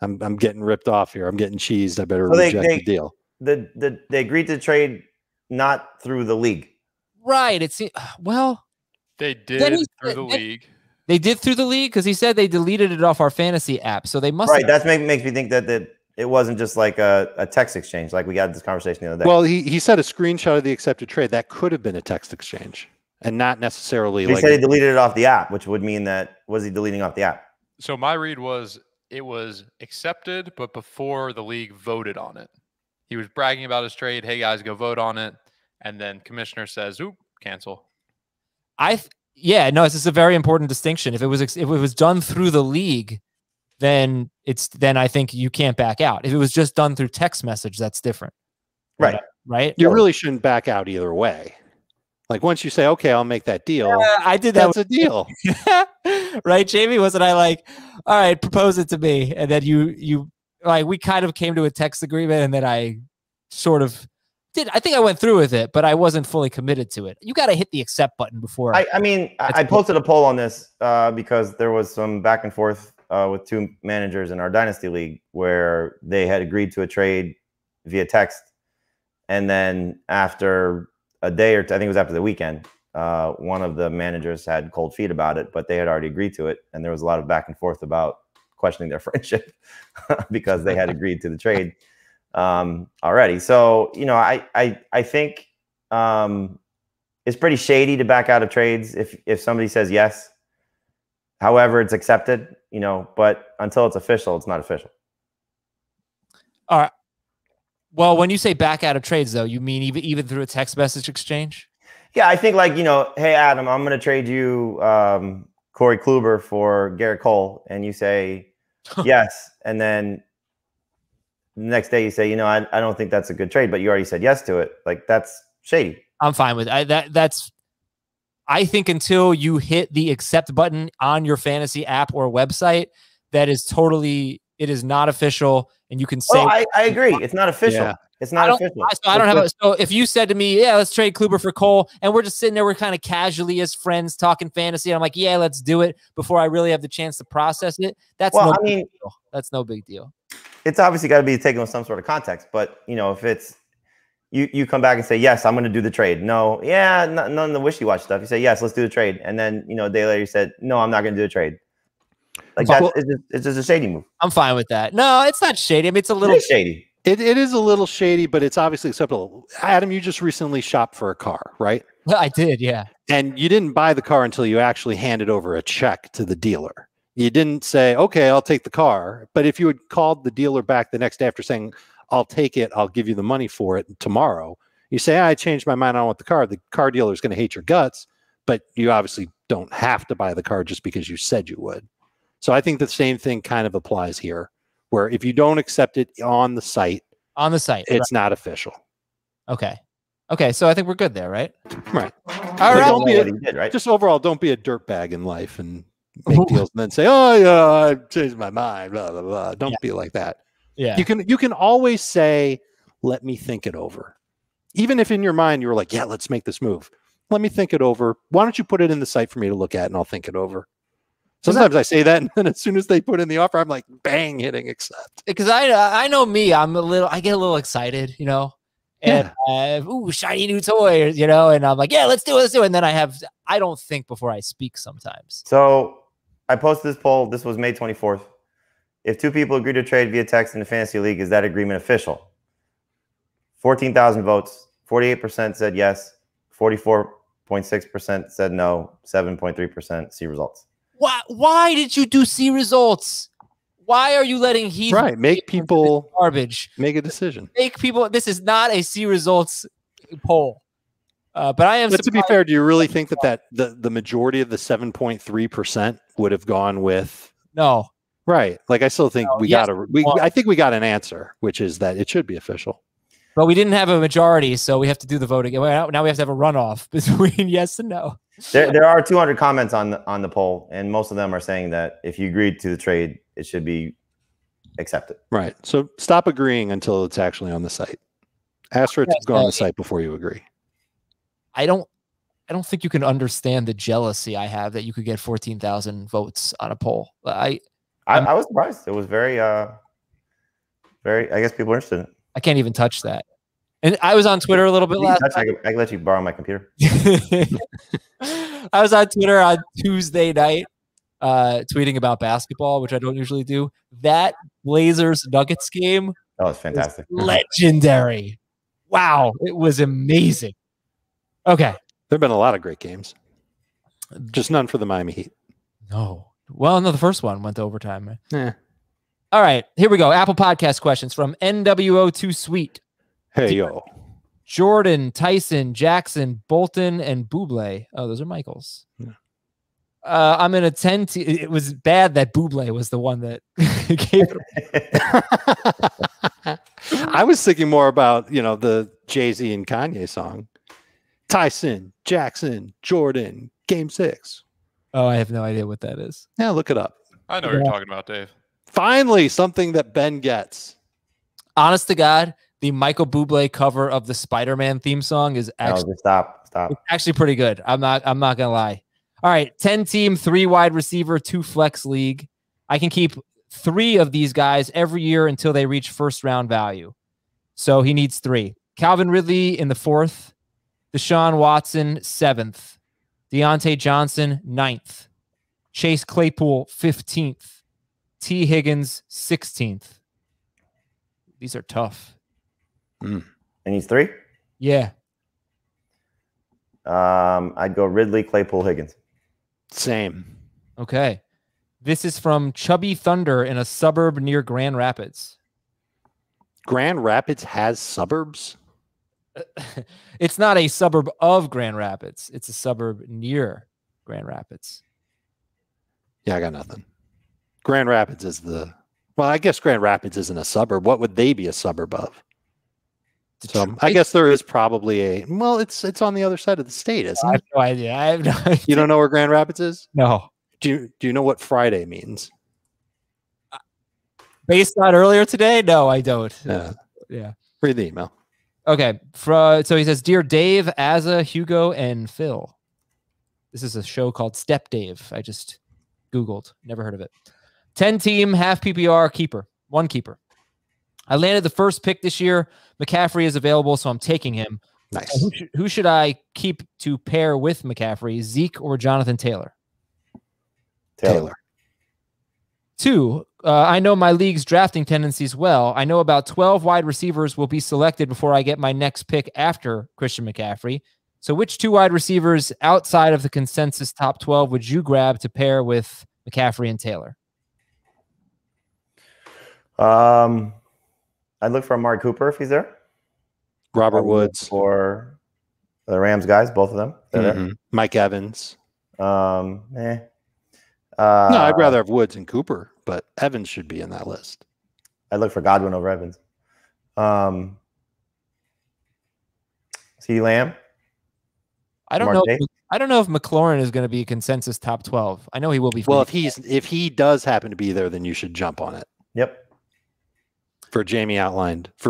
I'm getting ripped off here. I'm getting cheesed. I better reject the deal." They agreed to trade not through the league. Right. Well, they did through the league. They did through the league because he said they deleted it off our fantasy app. So they must. Right. That makes me think that it wasn't just like a text exchange. Like we had this conversation the other day. Well, he said a screenshot of the accepted trade. That could have been a text exchange and not necessarily. He said he deleted it off the app, which would mean that was he deleting off the app? So my read was it was accepted, but before the league voted on it. He was bragging about his trade. Hey guys, go vote on it. And then commissioner says, "Oop, cancel." Yeah, no, it's a very important distinction. If it was done through the league, then I think you can't back out. If it was just done through text message, that's different. Right. Right. You really shouldn't back out either way. Like once you say, "Okay, I'll make that deal," I did that. That's a deal, right, Jamie? Wasn't I like, all right, propose it to me, and then you like we kind of came to a text agreement, and then I sort of did. I think I went through with it, but I wasn't fully committed to it. You got to hit the accept button before. I posted a poll on this because there was some back and forth with two managers in our dynasty league where they had agreed to a trade via text, and then after a day or two, I think it was after the weekend, one of the managers had cold feet about it, but they had already agreed to it, and there was a lot of back and forth about questioning their friendship because they had agreed to the trade already. So I think it's pretty shady to back out of trades if somebody says yes. However, it's accepted, but until it's official, it's not official. All right. Well, when you say back out of trades, though, you mean even through a text message exchange? Yeah, I think hey, Adam, I'm going to trade you Corey Kluber for Garrett Cole. And you say yes. And then the next day you say, I don't think that's a good trade, but you already said yes to it. Like, that's shady. I'm fine with that. I think until you hit the accept button on your fantasy app or website, it is not official. And you can say, I agree. It's not official. Yeah. It's not official. So if you said to me, yeah, let's trade Kluber for Cole, and we're just sitting there, we're kind of casually as friends talking fantasy. And I'm like, yeah, let's do it before I really have the chance to process it. That's no big deal. It's obviously got to be taken with some sort of context, but if it's you come back and say, yes, I'm going to do the trade. No, yeah, none of the wishy-washy stuff. You say, yes, let's do the trade. And then, a day later you said, no, I'm not going to do the trade. Like it's just a shady move. I'm fine with that. No, it's not shady. I mean, it's a little shady. It is a little shady, but it's obviously acceptable. Adam, you just recently shopped for a car, right? Well, I did, yeah. And you didn't buy the car until you actually handed over a check to the dealer. You didn't say, "Okay, I'll take the car." But if you had called the dealer back the next day after saying, "I'll take it, I'll give you the money for it tomorrow," you say, "I changed my mind, I want the car." The car dealer is going to hate your guts, but you obviously don't have to buy the car just because you said you would. So I think the same thing kind of applies here, where if you don't accept it on the site, it's not official. Okay. So I think we're good there, right? Right. All right. Just overall, don't be a dirtbag in life and make deals and then say, "Oh yeah, I changed my mind." Blah blah blah. Don't be like that. Yeah. You can always say, "Let me think it over," even if in your mind you were like, "Yeah, let's make this move. Let me think it over. Why don't you put it in the site for me to look at, and I'll think it over." Sometimes I say that, and then as soon as they put in the offer, I'm like, bang, hitting accept. Because I know me, I get a little excited, and shiny new toy, and I'm like, yeah, let's do it. And then I don't think before I speak sometimes. So I posted this poll. This was May 24th. If two people agree to trade via text in the fantasy league, is that agreement official? 14,000 votes. 48% said yes. 44.6% said no. 7.3% see results. Why did you do see results? Why are you letting make people garbage? Make a decision. This is not a see results poll. But I am. But to be fair, do you really think that the majority of the 7.3% would have gone with no? Right. Like I still think I think we got an answer, which is that it should be official. But we didn't have a majority, so we have to do the vote again. Now we have to have a runoff between yes and no. There are 200 comments on the poll, and most of them are saying that if you agreed to the trade, it should be accepted. Right. So stop agreeing until it's actually on the site. Ask for it to go on the site before you agree. I don't I don't think you can understand the jealousy I have that you could get 14,000 votes on a poll. I was surprised. It was very, very. I guess people are interested in it. I can't even touch that. And I was on Twitter a little bit last night. I can let you borrow my computer. I was on Twitter on Tuesday night, tweeting about basketball, which I don't usually do. That Blazers Nuggets game, that was fantastic, legendary. Wow, it was amazing. Okay, there've been a lot of great games, just none for the Miami Heat. No, well, no, the first one went to overtime. Right? Yeah. All right, here we go. Apple Podcast questions from NWO2 Sweet. Hey, yo. Jordan, Tyson, Jackson, Bolton, and Buble. Oh, those are Michael's. Yeah. I'm in a 10. It was bad that Buble was the one that gave it. I was thinking more about, the Jay-Z and Kanye song. Tyson, Jackson, Jordan, Game 6. Oh, I have no idea what that is. Yeah, look it up. I know what you're talking about, Dave. Finally, something that Ben gets. Honest to God, the Michael Bublé cover of the Spider-Man theme song is actually stop. It's actually pretty good. I'm not gonna lie. All right, 10-team, 3 wide receiver, 2 flex league. I can keep 3 of these guys every year until they reach first round value. So he needs 3. Calvin Ridley in the 4th, Deshaun Watson 7th, Deontay Johnson 9th, Chase Claypool 15th, T. Higgins 16th. These are tough. And he's 3? Yeah. I'd go Ridley, Claypool, Higgins. Same. Okay. This is from Chubby Thunder in a suburb near Grand Rapids. Grand Rapids has suburbs? It's not a suburb of Grand Rapids. It's a suburb near Grand Rapids. Yeah, I got nothing. Grand Rapids is well, I guess Grand Rapids isn't a suburb. What would they be a suburb of? So I guess there is probably it's on the other side of the state, isn't it? I have no idea. You don't know where Grand Rapids is? No. Do you know what Friday means? Based on earlier today? No, I don't. Yeah. Read the email. Okay. So he says, Dear Dave, Azza, Hugo, and Phil. This is a show called Step Dave. I just Googled. Never heard of it. 10-team, half PPR keeper. 1 keeper. I landed the first pick this year. McCaffrey is available, so I'm taking him. Nice. Who should I keep to pair with McCaffrey, Zeke or Jonathan Taylor? Taylor. 2, I know my league's drafting tendencies well. I know about 12 wide receivers will be selected before I get my next pick after Christian McCaffrey. So which 2 wide receivers outside of the consensus top 12 would you grab to pair with McCaffrey and Taylor? I'd look for Amari Cooper if he's there. Robert Woods. For the Rams guys, both of them. There. Mike Evans. No, I'd rather have Woods and Cooper, but Evans should be in that list. I'd look for Godwin over Evans. CeeDee Lamb. I don't know if McLaurin is going to be a consensus top 12. I know he will be. Well, if he does happen to be there, then you should jump on it. Yep. For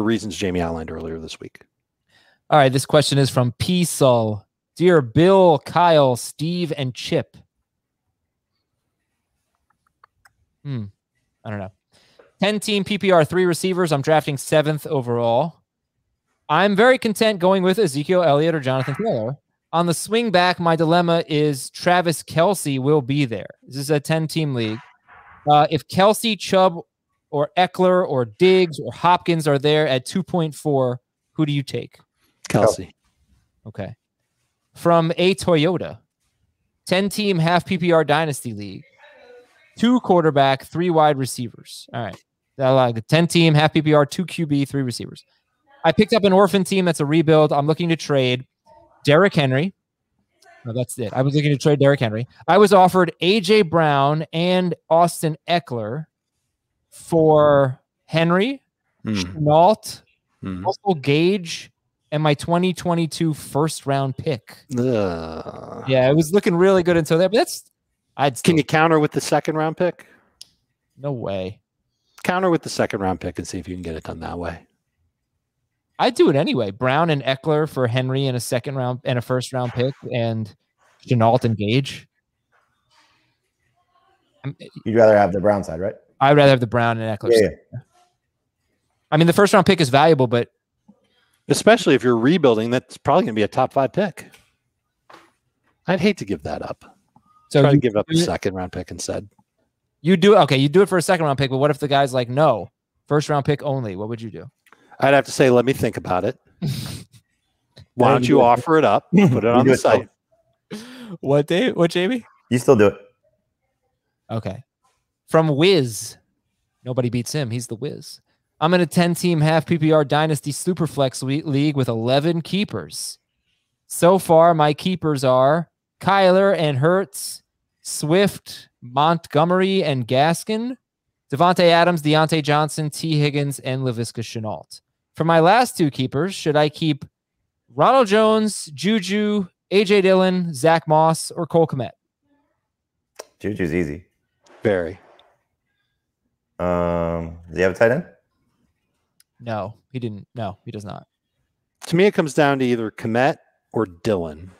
reasons Jamie outlined earlier this week. All right, this question is from P. Sull. Dear Bill, Kyle, Steve, and Chip. I don't know. 10-team PPR, 3 receivers. I'm drafting 7th overall. I'm very content going with Ezekiel Elliott or Jonathan Taylor. On the swing back, my dilemma is Travis Kelce will be there. This is a 10-team league. If Kelce, Chubb, or Eckler, or Diggs, or Hopkins are there at 2.4, who do you take? Kelce. Okay. From a Toyota, 10-team half PPR dynasty league, 2 quarterback, 3 wide receivers. All right. I like the 10-team half PPR, 2 QB, 3 receivers. I picked up an orphan team that's a rebuild. I'm looking to trade Derrick Henry. No, that's it. I was looking to trade Derrick Henry. I was offered A.J. Brown and Austin Eckler for Henry, Chenault, Russell Gage, and my 2022 first-round pick. Yeah, it was looking really good until there. But can you counter with the second-round pick? No way. Counter with the second-round pick and see if you can get it done that way. I'd do it anyway. Brown and Eckler for Henry and a second round and a first round pick, and Chenault and Gage. You'd rather have the Brown side, right? I'd rather have the Brown and Eckler. Yeah. I mean, the first round pick is valuable, but especially if you're rebuilding, that's probably going to be a top 5 pick. I'd hate to give that up. So try to give up a second round pick instead. You do it for a second round pick, but what if the guy's like, no, first round pick only? What would you do? I'd have to say, let me think about it. Why don't you offer it up? Put it on the site. What, Dave? What, Jamie? You still do it. Okay. From Wiz. Nobody beats him. He's the Wiz. I'm in a 10-team half PPR Dynasty Superflex League with 11 keepers. So far, my keepers are Kyler and Hurts, Swift, Montgomery, and Gaskin, Devontae Adams, Deontay Johnson, T. Higgins, and Laviska Shenault. For my last 2 keepers, should I keep Ronald Jones, Juju, A.J. Dillon, Zach Moss, or Cole Kmet? Juju's easy. Very. Does he have a tight end? No, he didn't. No, he does not. To me, it comes down to either Kmet or Dillon.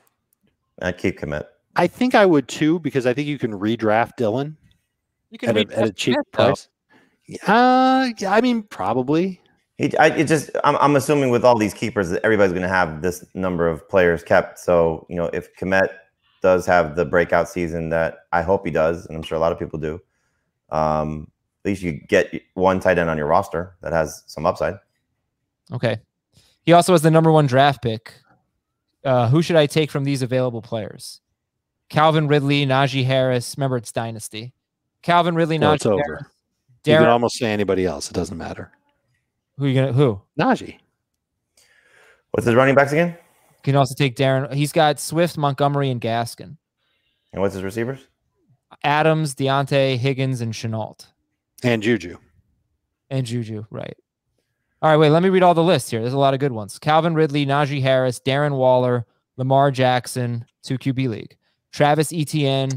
I'd keep Kmet. I think I would too, because I think you can redraft Dillon You can at a cheap price. I mean, probably. I'm assuming with all these keepers that everybody's going to have this number of players kept. So, if Kmet does have the breakout season that I hope he does, and I'm sure a lot of people do, at least you get one tight end on your roster that has some upside. Okay. He also has the #1 draft pick. Who should I take from these available players? Calvin Ridley, Najee Harris. Remember, it's Dynasty. Calvin Ridley, Well, Najee it's over. Harris. You can almost say anybody else. It doesn't matter. Who? Najee. What's his running backs again? You can also take Darren. He's got Swift, Montgomery, and Gaskin. And what's his receivers? Adams, Deontay, Higgins, and Chenault. And Juju. Right. All right, wait, let me read all the list here. There's a lot of good ones. Calvin Ridley, Najee Harris, Darren Waller, Lamar Jackson, 2 QB league. Travis Etienne,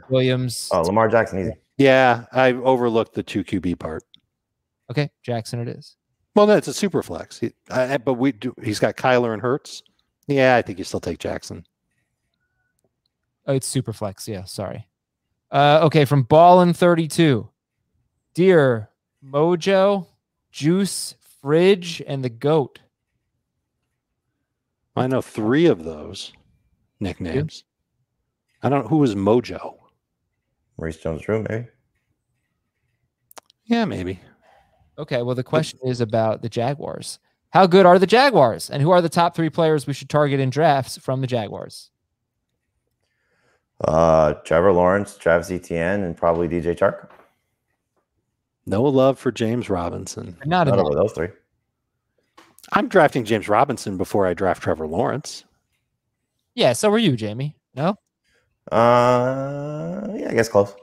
Williams. Oh, Lamar Jackson, easy. Yeah, I overlooked the 2 QB part. Okay, Jackson it is. Well, no, it's a super flex. But he's got Kyler and Hurts. Yeah, I think you still take Jackson. Oh, it's super flex. Yeah, sorry. Okay, from Ballin 32. Deer, Mojo, Juice, Fridge, and the Goat. I know 3 of those nicknames. I don't know. Who was Mojo? Maurice Jones-Drew, maybe. Yeah, maybe. Okay, well, the question is about the Jaguars. How good are the Jaguars? And who are the top 3 players we should target in drafts from the Jaguars? Trevor Lawrence, Travis Etienne, and probably DJ Chark. No love for James Robinson. Not over those 3. I'm drafting James Robinson before I draft Trevor Lawrence. Yeah, so were you, Jamie. No? Yeah, I guess close.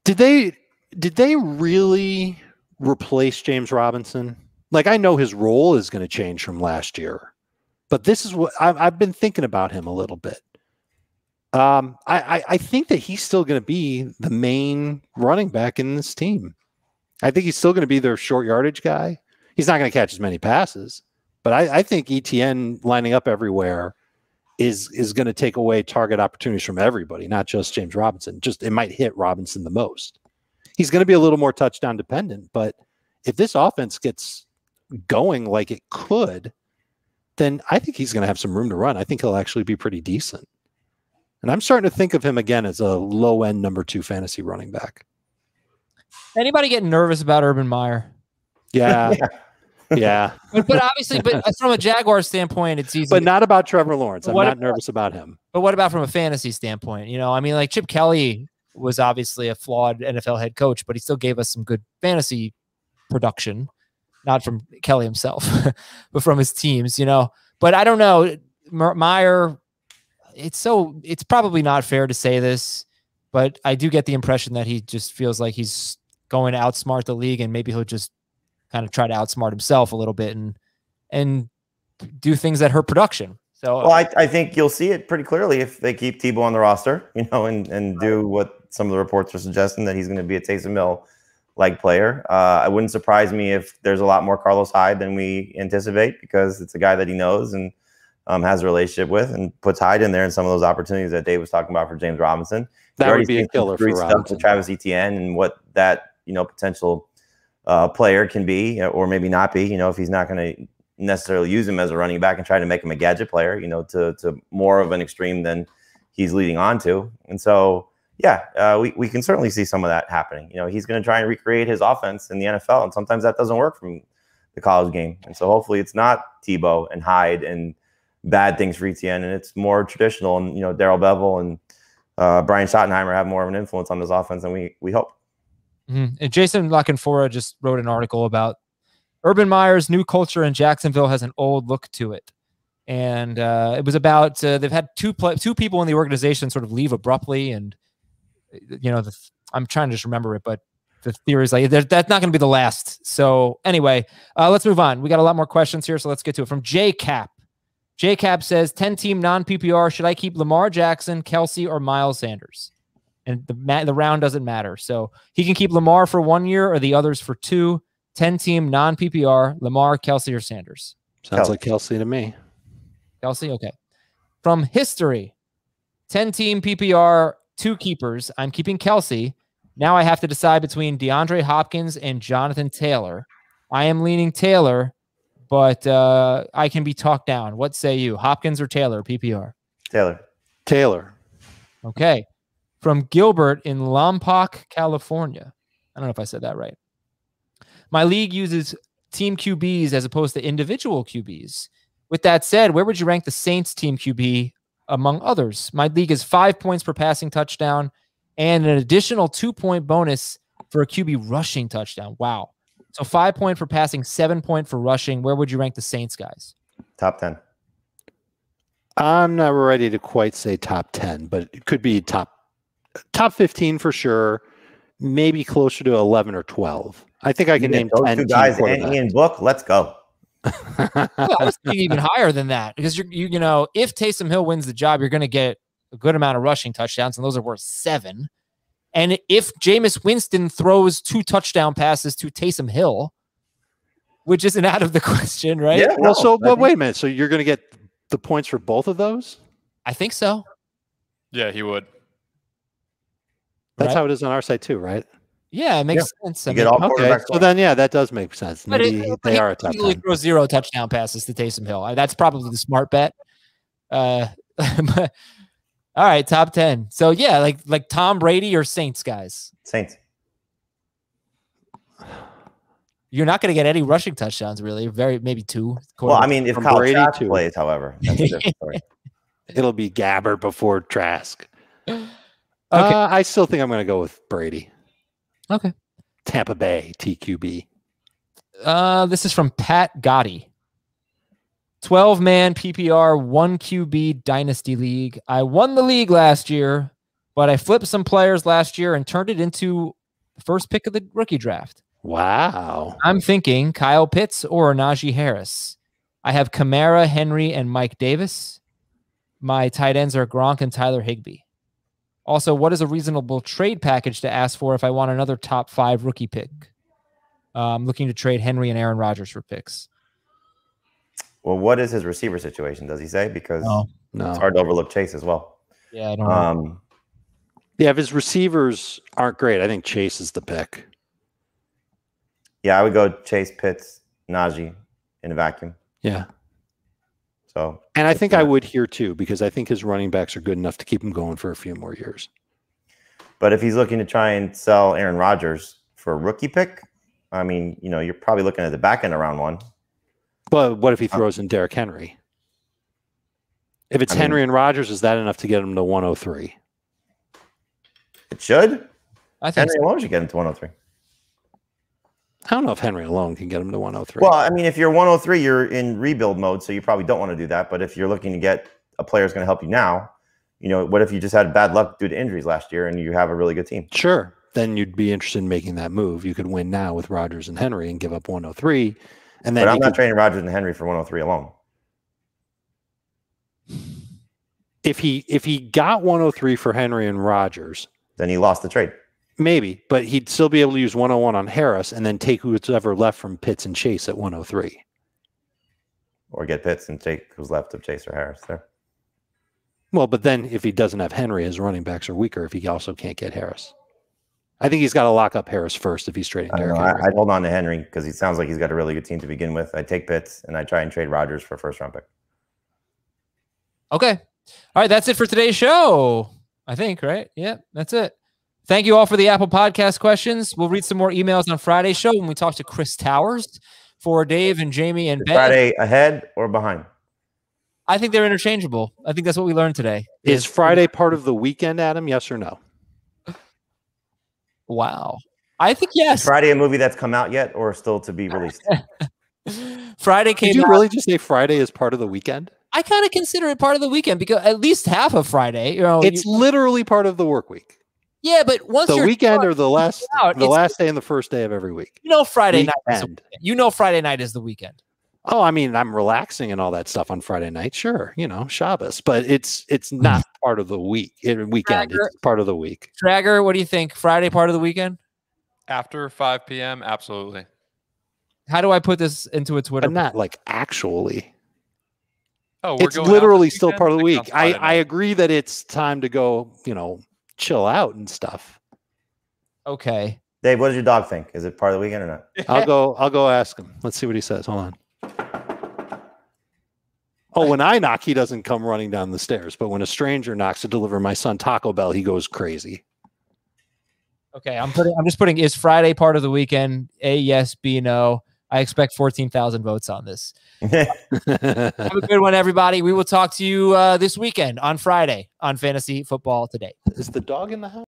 Did they really replace James Robinson? Like, I know his role is going to change from last year, but this is what I've been thinking about him a little bit. I think that he's still going to be the main running back in this team. I think he's still going to be their short yardage guy. He's not going to catch as many passes, but I think ETN lining up everywhere is going to take away target opportunities from everybody, not just James Robinson. Just it might hit Robinson the most. He's going to be a little more touchdown dependent, but if this offense gets going like it could, then I think he's going to have some room to run. I think he'll actually be pretty decent. And I'm starting to think of him again as a low-end #2 fantasy running back. Anybody getting nervous about Urban Meyer? Yeah. Yeah. But obviously, from a Jaguar standpoint, it's easy. But not about Trevor Lawrence. I'm not nervous about him. But what about from a fantasy standpoint? I mean, like Chip Kelly was obviously a flawed NFL head coach, but he still gave us some good fantasy production, not from Kelly himself, but from his teams, But I don't know. Meyer, it's probably not fair to say this, but I do get the impression that he just feels like he's going to outsmart the league, and maybe he'll just kind of try to outsmart himself a little bit and do things that hurt production. So, well, I think you'll see it pretty clearly if they keep Tebow on the roster, and do what some of the reports are suggesting, that he's going to be at Taysom Hill like player. It wouldn't surprise me if there's a lot more Carlos Hyde than we anticipate, because it's a guy that he knows and has a relationship with, and puts Hyde in there in some of those opportunities that Dave was talking about for James Robinson. That would be a killer for Robinson. With Travis Etienne and what that potential player can be, or maybe not be. If he's not going to necessarily use him as a running back and try to make him a gadget player, to more of an extreme than he's leading on to. And so, yeah, we can certainly see some of that happening. He's going to try and recreate his offense in the NFL, and sometimes that doesn't work from the college game. And so hopefully it's not Tebow and Hyde and bad things for Etienne, and it's more traditional. And Darrell Bevell and Brian Schottenheimer have more of an influence on this offense than we hope. Mm-hmm. And Jason Lockenfora just wrote an article about Urban Meyer's new culture in Jacksonville has an old look to it. And it was about they've had two people in the organization sort of leave abruptly, and I'm trying to just remember it, but the theory is like that's not going to be the last. So anyway, let's move on. We got a lot more questions here, so let's get to it. From J Cap says 10-team non-PPR. Should I keep Lamar Jackson, Kelsey, or Miles Sanders? And the round doesn't matter. So he can keep Lamar for 1 year or the others for 2. 10-team non-PPR, Lamar, Kelsey, or Sanders? Sounds like Kelsey to me. Kelsey, okay. From history, 10-team PPR, 2 keepers. I'm keeping Kelsey. Now I have to decide between DeAndre Hopkins and Jonathan Taylor. I am leaning Taylor, but I can be talked down. What say you? Hopkins or Taylor, PPR? Taylor. Okay. From Gilbert in Lompoc, California. I don't know if I said that right. My league uses team QBs as opposed to individual QBs. With that said, where would you rank the Saints team QB among others? My league is 5 points per passing touchdown and an additional 2-point bonus for a QB rushing touchdown. Wow. So 5 point for passing, 7 point for rushing. Where would you rank the Saints guys? Top 10. I'm not ready to quite say top 10, but it could be top 15 for sure. Maybe closer to 11 or 12. I think I can name 10 two guys and Ian Book. Let's go. Well, I was thinking even higher than that, because if Taysom Hill wins the job, you're going to get a good amount of rushing touchdowns, and those are worth 7. And if Jameis Winston throws 2 touchdown passes to Taysom Hill, which isn't out of the question, right? Yeah. Well, wait a minute. So you're going to get the points for both of those? I think so. Yeah, he would. That's how it is on our site too, right? Yeah, it makes sense. You get all quarterbacks. So then, yeah, that does make sense. Maybe they are a top 10. Throw 0 touchdown passes to Taysom Hill. That's probably the smart bet. All right, top 10. So yeah, like Tom Brady or Saints guys. Saints. You're not going to get any rushing touchdowns, really. Maybe 2. Well, I mean, if Kyle Trask plays, however, that's a different story. It'll be Gabbert before Trask. Okay. I still think I'm going to go with Brady. Okay. Tampa Bay, TQB. This is from Pat Gotti. 12-man PPR, 1 QB Dynasty League. I won the league last year, but I flipped some players last year and turned it into the first pick of the rookie draft. Wow. I'm thinking Kyle Pitts or Najee Harris. I have Kamara, Henry, and Mike Davis. My tight ends are Gronk and Tyler Higbee. Also, what is a reasonable trade package to ask for if I want another top 5 rookie pick? I'm looking to trade Henry and Aaron Rodgers for picks. Well, what is his receiver situation? Does he say? Because no. It's hard to overlook Chase as well. Yeah, I don't know. Yeah, if his receivers aren't great, I think Chase is the pick. Yeah, I would go Chase, Pitts, Najee in a vacuum. Yeah. So, and I think I would here too, because I think his running backs are good enough to keep him going for a few more years. But if he's looking to try and sell Aaron Rodgers for a rookie pick, I mean, you're probably looking at the back end of round 1. But what if he throws in Derrick Henry? If it's Henry and Rodgers, is that enough to get him to 103? It should. I think Henry alone should get him to 103. I don't know if Henry alone can get him to 103. Well, I mean, if you're 103, you're in rebuild mode, so you probably don't want to do that. But if you're looking to get a player who's going to help you now, what if you just had bad luck due to injuries last year and you have a really good team? Sure. Then you'd be interested in making that move. You could win now with Rodgers and Henry and give up 103. And then but I'm not trading Rodgers and Henry for 103 alone. If he got 103 for Henry and Rodgers, then he lost the trade. Maybe, but he'd still be able to use 101 on Harris and then take who's ever left from Pitts and Chase at 103. Or get Pitts and take who's left of Chase or Harris there. Well, but then if he doesn't have Henry, his running backs are weaker if he also can't get Harris. I think he's got to lock up Harris first if he's trading Derrick Henry. I'd hold on to Henry because he sounds like he's got a really good team to begin with. I'd take Pitts and I'd try and trade Rodgers for a first-round pick. Okay. All right, that's it for today's show. I think, right? Yeah, that's it. Thank you all for the Apple Podcast questions. We'll read some more emails on Friday's show when we talk to Chris Towers. For Dave and Jamie and Ben. Friday ahead or behind? I think they're interchangeable. I think that's what we learned today. Is Friday part of the weekend, Adam? Yes or no? Wow. I think yes. Is Friday a movie that's come out yet or still to be released? Friday came out. Did you really just say Friday is part of the weekend? I kind of consider it part of the weekend because at least half of Friday. It's literally part of the work week. Yeah, but once the you're weekend or the last day and the first day of every week. Friday night is the weekend. Friday night is the weekend. Oh, I mean, I'm relaxing and all that stuff on Friday night. Sure, Shabbos, but it's not part of the weekend. It's part of the week. Trager, what do you think? Friday part of the weekend? After 5 p.m., absolutely. How do I put this into a Twitter? But not like actually. Oh, it's literally still part of the week. I agree that it's time to go, chill out and stuff. Okay. Dave, what does your dog think? Is it part of the weekend or not? I'll go ask him. Let's see what he says. Hold on. Oh, when I knock, he doesn't come running down the stairs. But when a stranger knocks to deliver my son Taco Bell, he goes crazy. Okay, I'm just putting is Friday part of the weekend? A, yes, B, no. I expect 14,000 votes on this. Have a good one, everybody. We will talk to you this weekend on Friday on Fantasy Football Today. Is the dog in the house?